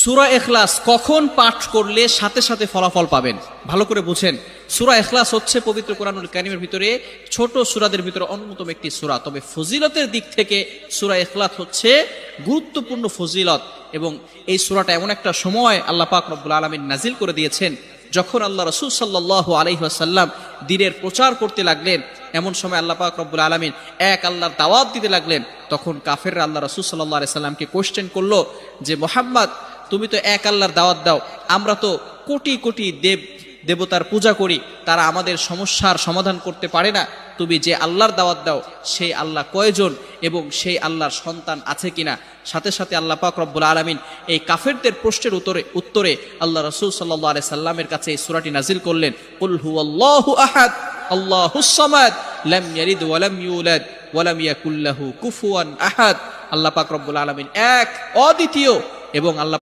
সূরা ইখলাস কখন পাঠ করলে সাথে সাথে ফলাফল পাবেন? ভালো করে বুঝেন। সূরা ইখলাস হচ্ছে পবিত্র কোরআনুল কারীমের ভিতরে ছোট সূরাদের ভিতরে অন্যতম একটি সূরা। তবে ফজিলতের দিক থেকে সূরা ইখলাস হচ্ছে গুরুত্বপূর্ণ ফজিলত, এবং এই সূরাটা এমন একটা সময় আল্লাহ পাক রব্বুল আলামিন নাজিল করে দিয়েছেন যখন আল্লাহ রাসূল সাল্লাল্লাহু আলাইহি ওয়াসাল্লাম দ্বীনের প্রচার করতে লাগলেন। এমন সময় আল্লাহ পাক রব্বুল আলামিন এক আল্লাহর দাওয়াত দিতে লাগলেন। তখন কাফেররা আল্লাহ রাসূল সাল্লাল্লাহু আলাইহি সাল্লামকে কোশ্চেন করলো যে, মুহাম্মদ, তুমি তো এক আল্লাহর দাওয়াত দাও, আমরা তো কোটি কোটি দেবতার পূজা করি, তারা আমাদের সমস্যার সমাধান করতে পারে না। তুমি যে আল্লাহর দাওয়াত দাও সেই আল্লাহ কয়জন এবং সেই আল্লাহর সন্তান আছে কিনা? সাথে সাথে আল্লাহ পাক রব্বুল আলামিন এই কাফেরদের প্রশ্নের উত্তরে আল্লাহ রাসূল সাল্লাল্লাহু আলাইহি সাল্লামের কাছে এই সূরাটি নাজিল করলেন, কুল হুয়াল্লাহু আহাদ আল্লাহুস সামাদ লাম ইয়ালিদ ওয়া লাম ইউলাদ ওয়া লাম ইয়াকুল লাহু কুফুয়ান আহাদ। আল্লাহ পাক রব্বুল আলামিন এক, অদ্বিতীয়, এবং আল্লাহ